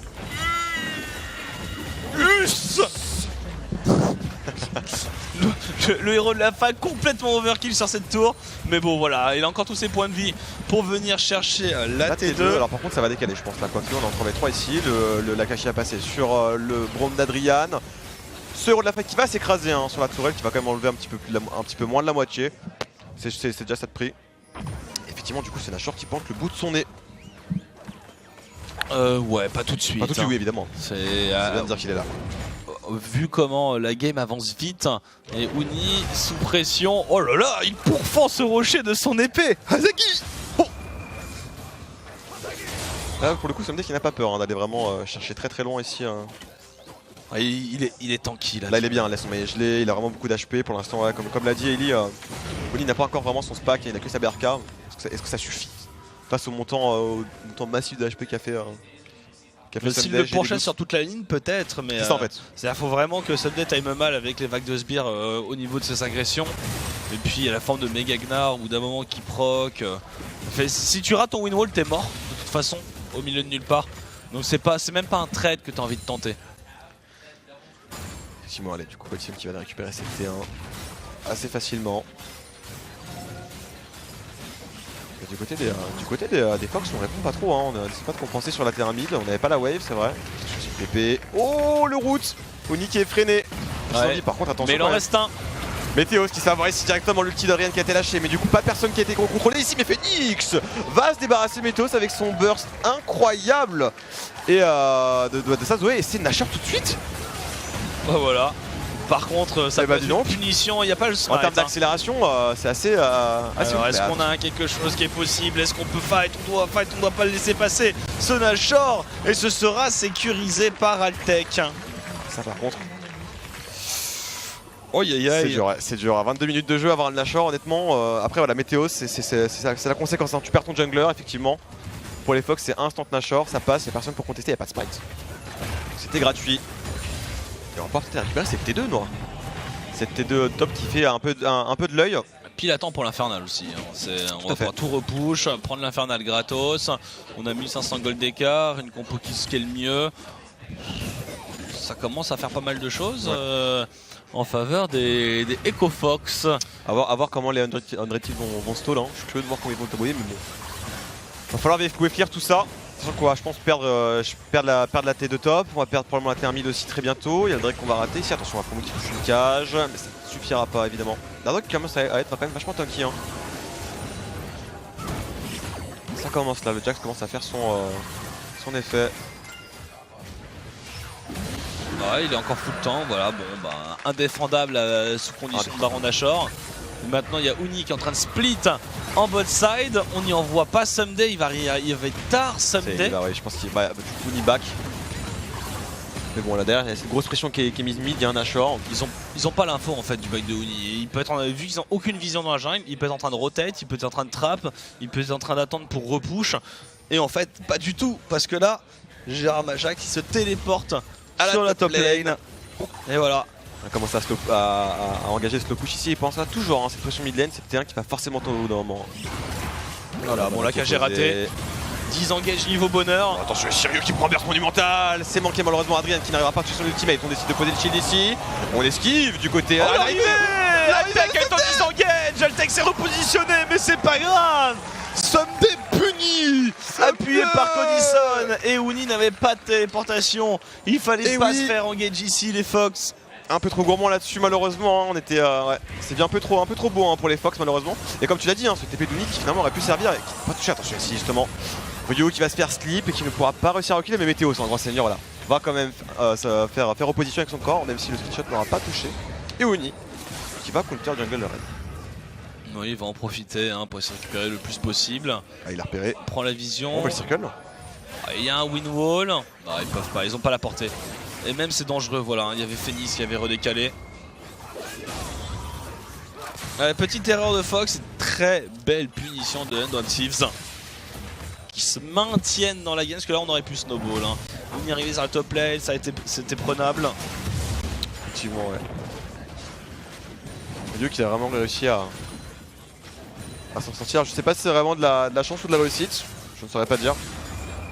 le héros de la faille complètement overkill sur cette tour. Mais bon voilà, il a encore tous ses points de vie pour venir chercher la T2. Alors par contre ça va décaler je pense là, quoique on est en 3v3 ici, l'Akashi a passé sur le Braum d'Adrian. Ce héros de la faille qui va s'écraser sur la tourelle, qui va quand même enlever un petit peu moins de la moitié. C'est déjà ça de prix. Effectivement du coup c'est Nashor qui pointe le bout de son nez. Ouais, pas tout de suite. Pas tout de suite, oui évidemment. C'est bien de dire qu'il est là. Vu comment la game avance vite et Uni sous pression, oh là là, il pourfend ce rocher de son épée. Azagi. Oh. Là pour le coup Someday qui n'a pas peur d'aller vraiment chercher très très loin ici. Ah, il est tanky là. Là il est bien, laisse son maillet gelé, il a vraiment beaucoup d'HP pour l'instant, ouais, comme l'a dit Eli, Uni n'a pas encore vraiment son SPAC, il a que sa BRK. Est-ce que ça suffit face au montant massif de HP qu'a fait S'il le pourchasse sur toute la ligne peut-être, mais c'est ça en fait. Il faut vraiment que Someday time mal avec les vagues de sbire au niveau de ses agressions. Et puis il y a la forme de Mega Gnar ou d'un moment qui proc. Si tu rates ton win wall t'es mort de toute façon au milieu de nulle part. Donc c'est même pas un trade que tu as envie de tenter. Effectivement, allez, du coup Cotim qui va récupérer cette T1 assez facilement. Et du côté des Fox on répond pas trop, on ne sait pas trop penser sur la terrain mid, on n'avait pas la wave c'est vrai. PP. Oh le route Uni qui est freiné. Ouais. Par contre attention. Mais il en reste un. Météos qui s'avère ici directement l'ulti d'Adrian qui a été lâché, mais du coup pas personne qui a été contrôlé ici, mais Phoenix va se débarrasser Météos avec son burst incroyable et de sa Zoé, et c'est Nashor tout de suite. Oh, voilà. Par contre, ça va une punition, il n'y a pas le smite. En termes d'accélération, c'est assez est-ce qu'on a quelque chose qui est possible? Est-ce qu'on peut fight? On doit fight, on ne doit pas le laisser passer. Ce Nashor, et ce sera sécurisé par Altec. Ça par contre. Oh, c'est dur, à 22 minutes de jeu avoir le Nashor honnêtement. Après voilà, Météos c'est la conséquence, tu perds ton jungler effectivement. Pour les Fox c'est instant Nashor, ça passe, il n'y a personne pour contester, il n'y a pas de smite. C'était gratuit. Et on va pouvoir récupérer cette T2 noire. Cette T2 top qui fait un peu de l'œil. Puis il attend pour l'infernal aussi. On va pouvoir tout repush, prendre l'infernal gratos. On a 1500 gold d'écart, une compo qui scale mieux. Ça commence à faire pas mal de choses en faveur des EcoFox. À voir comment les Unred Team vont stall. Je suis curieux de voir comment ils vont tabouiller, mais bon. Va falloir VF clear tout ça. Quoi, je pense perdre la T2 top, on va perdre probablement la T1 mid aussi très bientôt, il y a le Drake qu'on va rater ici, attention on va prendre qui touche une cage, mais ça ne suffira pas évidemment. Dardoch commence à être quand même vachement tanky. Ça commence là, le Jax commence à faire son effet. Ouais, il est encore full temps, voilà, bon bah indéfendable sous condition de Baron Nashor. Maintenant il y a Uni qui est en train de split en bot side, on n'y envoie pas Someday, il va être tard Someday. Ouais, je pense qu'il va du coup Uni back. Mais bon, là derrière, il y a cette grosse pression qui est mise mid, il y a un Nashor. Ils ont pas l'info en fait du back de Uni. Il peut être vu qu'ils ont aucune vision dans la jungle, il peut être en train de rotate, il peut être en train de trap, il peut être en train d'attendre pour repush. Et en fait, pas du tout, parce que là, Gérard Majax il se téléporte sur la top lane. Et voilà. On a commencé à engager slow push ici. Il pensera toujours cette pression mid lane, c'est peut-être un qui va forcément tomber au bout d'un moment. Voilà, bon, la cage est ratée. 10 engages niveau bonheur. Attention, Sirio qui prend burst monumental. C'est manqué malheureusement Adrien qui n'arrivera pas à tuer son ultimate. On décide de poser le shield ici. On esquive du côté. Oh, l'arrivée Altec est en disengage. Altec s'est repositionné, mais c'est pas grave. Someday puni, appuyé par Codison. Et Uni n'avait pas de téléportation. Il fallait pas se faire engage ici, les Fox. Un peu trop gourmand là-dessus malheureusement, on était ouais. C'est bien un peu trop beau pour les Fox malheureusement. Et comme tu l'as dit, ce TP d'Uni qui finalement aurait pu servir et qui n'a pas touché. Attention ici justement, Ryu qui va se faire slip et qui ne pourra pas réussir à reculer, mais Météo, c'est un grand seigneur, voilà, va quand même faire opposition avec son corps, même si le screenshot n'aura pas touché. Et Uni qui va counter jungle le raid. Oui, il va en profiter pour se récupérer le plus possible. Ah, il a repéré. Il prend la vision. On va le circle. Il y a un win wall. Ah, ils peuvent pas, ils ont pas la portée. Et même c'est dangereux, voilà, il y avait Phoenix qui avait redécalé. Petite erreur de Fox, une très belle punition de Undone Thieves. Qui se maintiennent dans la game, parce que là on aurait pu snowball. On y arrivait sur la top lane, c'était prenable. Effectivement, ouais. Dieu qui a vraiment réussi à s'en sortir. Je sais pas si c'est vraiment de la chance ou de la réussite, je ne saurais pas dire.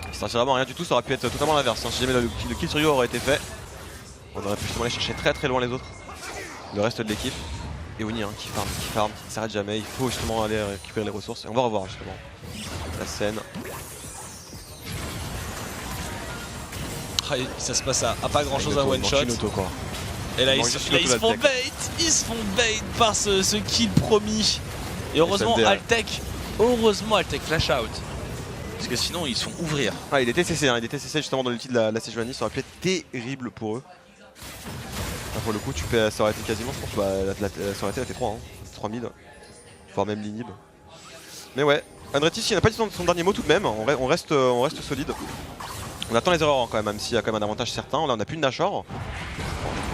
Il sortit vraiment rien du tout, ça aurait pu être totalement l'inverse. Si jamais le kill sur Ryu aurait été fait, on aurait pu justement aller chercher très loin les autres, le reste de l'équipe. Et Uni qui farm, qui ne s'arrête jamais, il faut justement aller récupérer les ressources. Et on va revoir justement la scène. Ça se passe à pas grand chose à one shot. Et là ils se font bait par ce kill promis. Et heureusement Altec flash out. Parce que sinon ils se font ouvrir. Ah, il était TCC, il était TCC justement dans l'ulti de la Sejuani, ça aurait pu être terrible pour eux. Là, pour le coup ça aurait été quasiment, je pense, ça aurait été la T3, 3 mid, voire même l'inhib. Mais ouais, Andretti il n'a pas dit son dernier mot tout de même, on reste solide. On attend les erreurs quand même s'il y a quand même un avantage certain. Là on n'a plus de Nashor.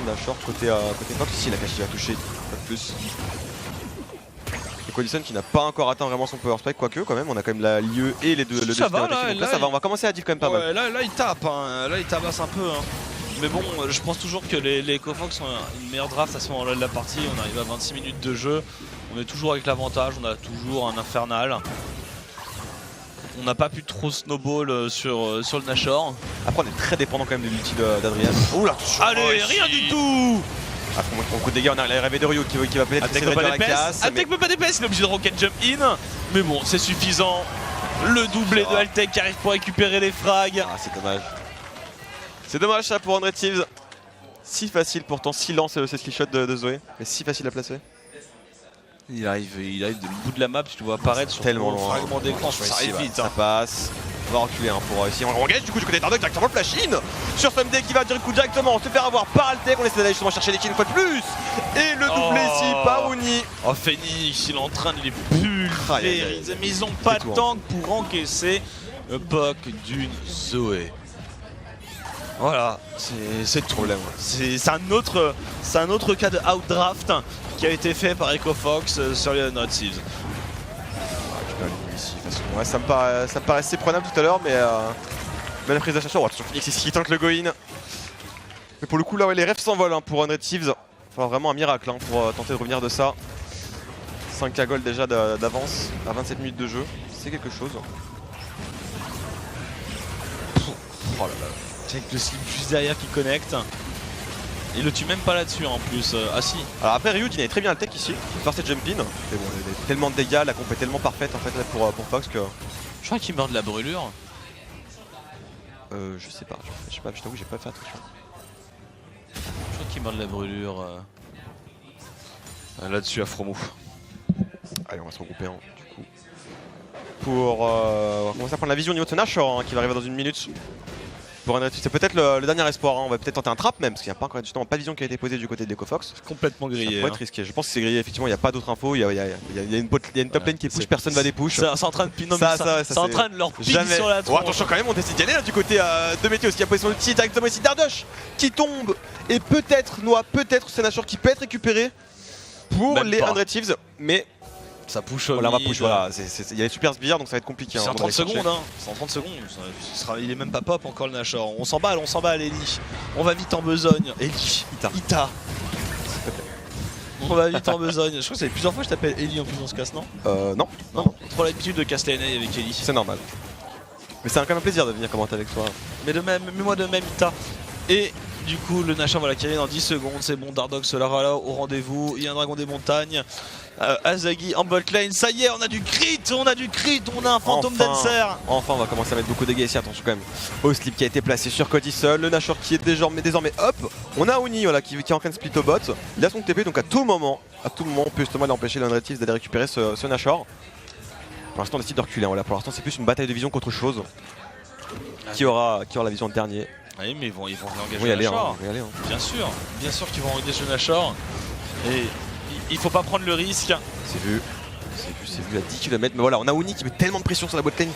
Nashor côté Fox ici, la cache qui va toucher, pas de plus. Et Codison qui n'a pas encore atteint vraiment son power spike, quoique quand même, on a quand même la lieu et les deux. Ça va, ça va, on va commencer à div quand même pas mal. Là il tape, là il tabasse un peu. Mais bon, je pense toujours que les EcoFox ont une meilleure draft à ce moment-là de la partie. On arrive à 26 minutes de jeu, on est toujours avec l'avantage, on a toujours un infernal. On n'a pas pu trop snowball sur le Nashor. Après on est très dépendant quand même de l'ulti d'Adrien. Oula, allez, rien du tout. Pour coup de dégâts, on a l'arrivée de Ryu qui va peut-être Altec peut pas DPS, Altec peut pas DPS, il est obligé de rocket jump in. Mais bon, c'est suffisant. Le doublé de Altec qui arrive pour récupérer les frags. Ah, c'est dommage. C'est dommage ça pour André Thieves. Si facile pourtant, si lent ce skill shot de Zoé, mais si facile à placer. Il arrive de bout de la map, tu vois apparaître sur tellement le fragment d'écran, ça arrive vite. Ça passe. On va reculer pour ici. On engage du coup du côté d'Ardoc directement le flash in sur Someday qui va du coup directement se faire avoir par Altec. On essaie d'aller justement chercher les kills une fois de plus. Et le doublé ici par Uni. Oh Phoenix, il est en train de les pulvériser, mais ils ont pas de tank pour encaisser le POC d'une Zoé. Voilà, c'est tout. Problème. C'est un autre cas de outdraft qui a été fait par EcoFox sur les Undone Thieves. Ici, ouais, ça me paraissait prenable tout à l'heure, mais belle prise d'ascension. Attention, Phoenix ici qui tente le go-in. Mais pour le coup, là, ouais, les refs s'envolent pour Undone Thieves. Il va falloir vraiment un miracle pour tenter de revenir de ça. 5k gold déjà d'avance à 27 minutes de jeu, c'est quelque chose. Oh là là. Avec le slip juste derrière qui connecte. Il le tue même pas là-dessus en plus. Ah si. Alors après Ryu dînait très bien le tech ici, force jump in. Mais bon, il y a tellement de dégâts, la comp est tellement parfaite en fait pour Fox que. Je crois qu'il meurt de la brûlure. Je sais pas, je t'avoue j'ai pas fait attention. Je crois qu'il meurt de la brûlure. Là-dessus à Fromo. Allez on va se regrouper du coup. Pour on va commencer à prendre la vision au niveau de ce Nashor qui va arriver dans une minute. pour Unreactive, c'est peut-être le dernier espoir. Hein. On va peut-être tenter un trap même, parce qu'il n'y a pas encore justement pas de vision qui a été posée du côté de l'EcoFox. Complètement Ça grillé. pourrait être risqué. Je pense que c'est grillé, effectivement, il n'y a pas d'autres infos. Il y a une top lane qui est push, personne va les push. C'est en train de c'est en train de leur piquer Jamais. sur la Oh, tronche. attention quand même, on décide d'y aller là, du côté de Météos qui a posé son ulti directement ici. Dardosh qui tombe et peut-être Noah, peut-être Senachor qui peut être récupéré pour Même les pas. Unreactives, mais Ça push au voilà, on va mid. push. Voilà, il y a les super sbires donc ça va être compliqué. C'est hein, en on va 30 aller chercher. secondes, hein. C'est en 30 secondes. Il est même pas pop encore le Nashor. On s'emballe, Ellie. On va vite en besogne. Ellie. Ita. On va vite en besogne. Je crois que c'est plusieurs fois que je t'appelle Ellie en plus dans ce casse, non? Non, Non. Trop l'habitude de casser les nez avec Ellie. c'est normal. Mais c'est quand même un plaisir de venir commenter avec toi. Mais moi de même, Ita. Et du coup, le Nashor va la caler dans 10 secondes. C'est bon, Dardox là au rendez-vous. Il y a un dragon des montagnes. Azagi en bot lane. Ça y est, on a du crit. On a un fantôme dancer. Enfin, on va commencer à mettre beaucoup de dégâts ici. Attention quand même au slip qui a été placé sur Cody Sol. Le Nashor qui est désormais up. On a Oni voilà, qui est en train de split au bot. Il a son TP donc à tout moment, on peut justement empêcher l'Unreactive d'aller récupérer ce Nashor. Pour l'instant, on décide de reculer. Voilà, pour l'instant, c'est plus une bataille de vision qu'autre chose. Qui aura la vision de dernier? Oui, mais ils vont réengager On va y aller. Nashor. On va y aller, hein. Bien sûr qu'ils vont engager le Nashor. Et il faut pas prendre le risque. C'est vu à 10 km. Mais voilà, on a Oni qui met tellement de pression sur la bot lane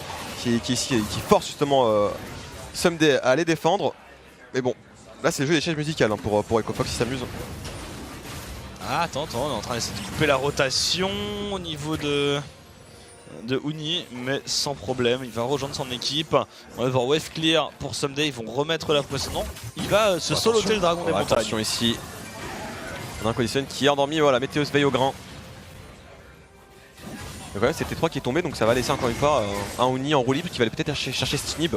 qui force justement Someday à aller défendre. Mais bon, là c'est le jeu des chaises musicales hein, pour EcoFox qui s'amuse. Ah, attends, on est en train d'essayer de couper la rotation au niveau de Uni, mais sans problème. Il va rejoindre son équipe. On va voir wave clear pour Someday. Ils vont remettre la pression. Non, il va se soloter le dragon des montagnes. Attention ici. On a un Condition qui est endormi. Voilà, Météos veille au grain. Donc voilà, c'était 3 qui est tombé, donc ça va laisser encore une fois un Oni en roue libre qui va aller peut-être chercher Stinib.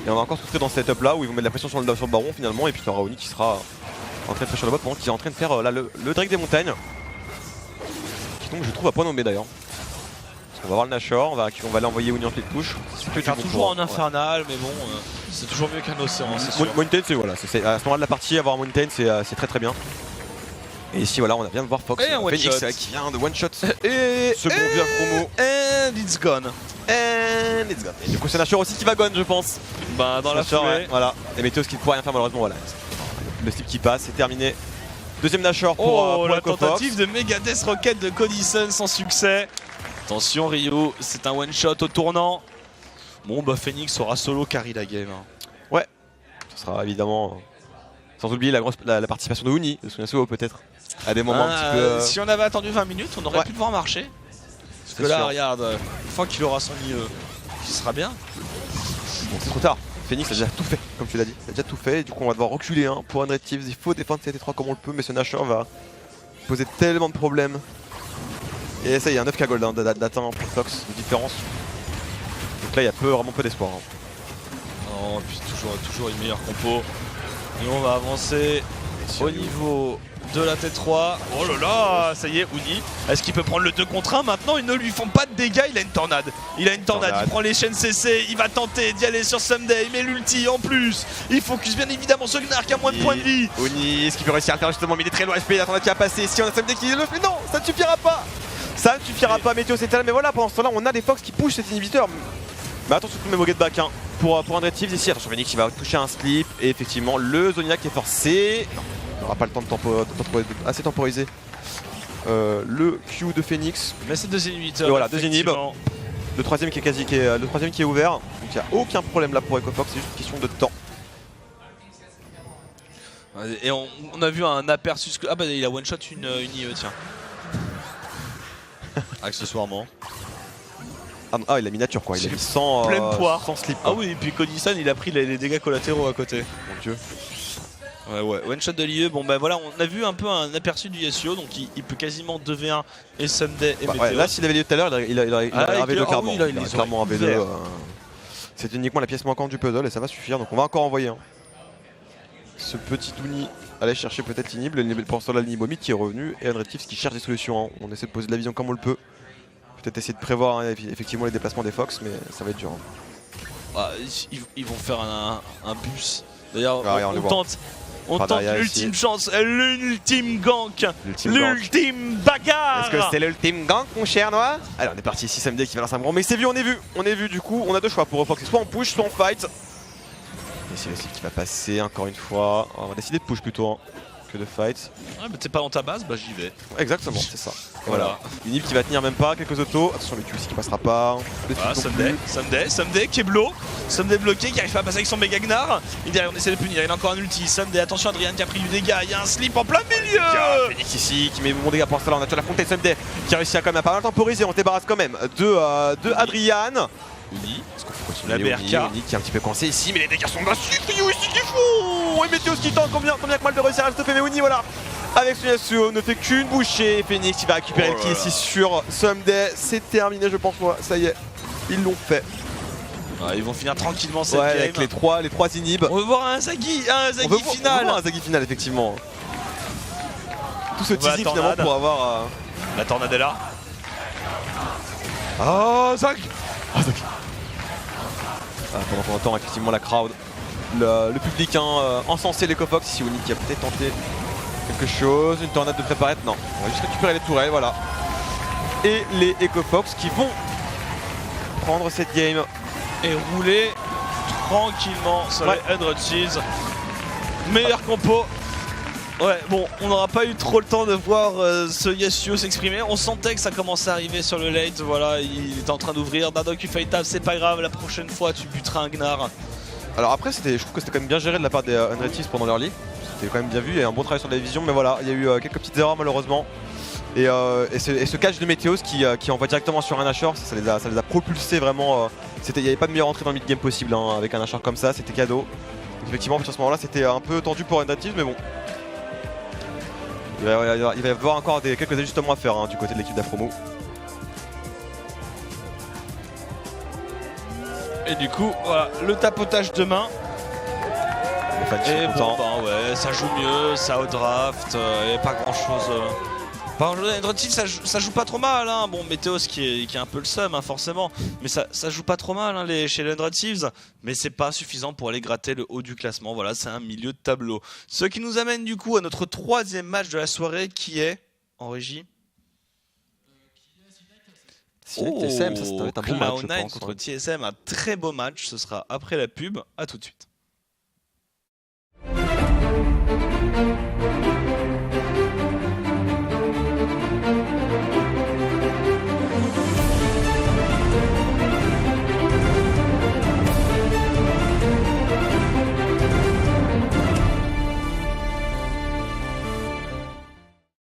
Et on va encore souffrir dans ce setup là où ils vont mettre la pression sur le baron finalement. Et puis il y aura Oni qui sera en train de faire sur le bot pendant qu'il est en train de faire là, le Drake des montagnes. Qui tombe, je trouve, à point nommé d'ailleurs. Parce qu'on va voir le Nashor, on va aller envoyer Oni en split push. C'est toujours en infernal, mais bon, c'est toujours mieux qu'un océan, c'est sûr. Mountain, c'est voilà, à ce moment-là de la partie, avoir un Mountain, c'est très très bien. Et ici, voilà, on vient de voir Fox, Et un one Phoenix shot. qui vient de one shot. Et Ce bon vieux promo. And it's gone. And it's gone. Et du coup, c'est Nashor aussi qui va gone, je pense. Bah, dans la Nashor, foulée. ouais, voilà. Et Météos qui ne pourra rien faire malheureusement, voilà. Le slip qui passe, c'est terminé. Deuxième Nashor pour la EcoFox. tentative de Megadeth Rocket de Cody Sun sans succès. Attention Ryu, c'est un one shot au tournant. Bon bah Phoenix aura solo carry la game. Hein. Ce sera évidemment, sans oublier la participation de Uni, de Sunasuo peut-être. À des moments un petit peu. Si on avait attendu 20 minutes, on aurait Ouais. pu le voir marcher. Parce que C'est là, sûr. regarde, une fois qu'il aura son IE, qui sera bien. Bon, c'est trop tard. Phoenix a déjà tout fait, comme tu l'as dit. Il a déjà tout fait. Et du coup, on va devoir reculer hein, pour Unreactive. Il faut défendre cette T3 comme on le peut, mais ce Nashor va poser tellement de problèmes. Et ça, il y a un 9k gold hein, d'atteint pour Fox de différence. Donc là, il y a vraiment peu d'espoir. Hein. Non, puis toujours une meilleure compo. Et on va avancer au niveau de la T3. Oh là là, ça y est, Uni. Est-ce qu'il peut prendre le 2 contre 1 maintenant? Ils ne lui font pas de dégâts, il a une tornade. Il prend les chaînes CC, il va tenter d'y aller sur Someday, il met l'ulti en plus. Il focus bien évidemment ce Gnar qui a moins de points de vie. Oni, est-ce qu'il peut réussir à le faire justement? Mais il est très loin HP, la tornade qui a passé. Si on a Someday qui le fait, non, ça ne suffira pas. Ça ne suffira pas, Météo c'est là. Mais voilà, pendant ce temps-là, on a des Fox qui pushent cet inhibiteur. Mais attention tout de même au get back hein, pour Unreactive ici. Attention, Phoenix qui va toucher un slip. Et effectivement, le Zonia qui est forcé. Non, il n'aura pas le temps de assez temporiser le Q de Phoenix. Mais c'est deux inhibiteurs. Et voilà, deux inhibs. effectivement. Le troisième qui est ouvert. Donc il n'y a aucun problème là pour EcoFox, c'est juste une question de temps. Et on a vu un aperçu. Ah bah il a one shot une IE, tiens. Accessoirement. Ah, il a mis nature quoi, il a mis sans, pleine poire. sans slip. Ah Quoi. oui, et puis Cody Sun il a pris les dégâts collatéraux à côté. Mon dieu. Ouais, one shot de l'IE. Bon bah voilà, on a vu un peu un aperçu du Yasuo, donc il peut quasiment 2v1 et Someday et Météos. Ouais, là s'il avait lieu tout à l'heure, il aurait un V2 clairement. oui, Il aurait clairement un V2. C'est uniquement la pièce manquante du puzzle et ça va suffire, donc on va encore envoyer ce petit Uni aller chercher peut-être Inhib, pour l'instant là l'Inhib qui est revenu et Unreactive qui cherche des solutions. Hein. On essaie de poser de la vision comme on le peut. Peut-être essayer de prévoir hein, effectivement les déplacements des Fox, mais ça va être dur. Hein. Ah, ils vont faire un bus. D'ailleurs, on on tente l'ultime chance, l'ultime gank, l'ultime bagarre. Est-ce que c'est l'ultime gank mon cher Noah? Allez on est parti ici Someday qui va lancer un grand mais c'est vu, on est vu du coup on a deux choix pour Fox, soit on push, soit on fight. Et c'est le slip qui va passer encore une fois. On va décider de push plutôt hein, que de fight. Ouais, mais t'es pas dans ta base, bah j'y vais. Exactement, c'est ça. Voilà. Unip qui va tenir même pas, quelques autos. Attention, le QC qui passera pas. Le Voilà, flip non Someday qui est blow. Someday bloqué, qui arrive pas à passer avec son méga Gnar. Et derrière, on essaie de punir. Il a encore un ulti. Someday, attention, Adrien qui a pris du dégât. Il y a un slip en plein milieu. Phoenix ici qui met bon dégât pour l'instant. On a toujours la Fontaine Someday qui a réussi à quand même à pas mal temporiser. On se débarrasse quand même de Adrian. Uni. Est-ce qu'on faut La continuer BRK. Uni qui est un petit peu coincé ici, mais les dégâts sont dessus. Fuyou ici qui font. Et Météos qui tente combien que mal de réussir à le stopper. Mais Uni, voilà. Avec son Yasuo, ne fait qu'une bouchée. Phoenix qui va récupérer le kill ici sur Someday. C'est terminé, je pense, moi. Ça y est, ils l'ont fait. Ah, ils vont finir tranquillement cette Ouais, game. avec les trois inhibs. On veut voir un Zagi On veut final. voir un Zagi final, effectivement. Tout ce On va teasing la finalement tornade. pour avoir. La tornade est là. Ah, Zag! Ah, Zag! Pendant longtemps, effectivement, la crowd, le public encensé l'Ecofox. Ici, Uni qui a peut-être tenté quelque chose. Une tornade de préparer. Non, on va juste récupérer les tourelles, voilà. Et les Ecofox qui vont prendre cette game. Et rouler tranquillement sur les 100 Shields. Meilleure compo. Ouais, bon, on n'aura pas eu trop le temps de voir ce Yasuo s'exprimer. On sentait que ça commençait à arriver sur le late. Voilà, il était en train d'ouvrir. Dado qui fait table, c'est pas grave. La prochaine fois, tu buteras un Gnar. Alors après, je trouve que c'était quand même bien géré de la part des Unretis pendant l'early. C'était quand même bien vu, il y a un bon travail sur la vision, mais voilà, il y a eu quelques petites erreurs malheureusement. Et ce catch de Météos qui envoie directement sur un Nashor, ça les a propulsés vraiment. Il n'y avait pas de meilleure entrée dans le mid-game possible hein, avec un Nashor comme ça, c'était cadeau. Donc, effectivement, à ce moment-là, c'était un peu tendu pour Unretis, mais bon. Il va y avoir encore quelques ajustements à faire hein, du côté de l'équipe d'Afromo. Et du coup, voilà, le tapotage de main. Les fans Et sont bon, contents. bah ouais, ça joue mieux, ça au draft, et pas grand chose. Par exemple, ça joue pas trop mal, hein. Bon, Météos qui est un peu le seum, hein, forcément, mais ça joue pas trop mal hein, chez les 100 Thieves, mais c'est pas suffisant pour aller gratter le haut du classement. Voilà, c'est un milieu de tableau. Ce qui nous amène du coup à notre troisième match de la soirée qui est en régie. TSM, ça doit être un bon match, je Cloud9 pense. contre TSM, un très beau match. Ce sera après la pub. À tout de suite.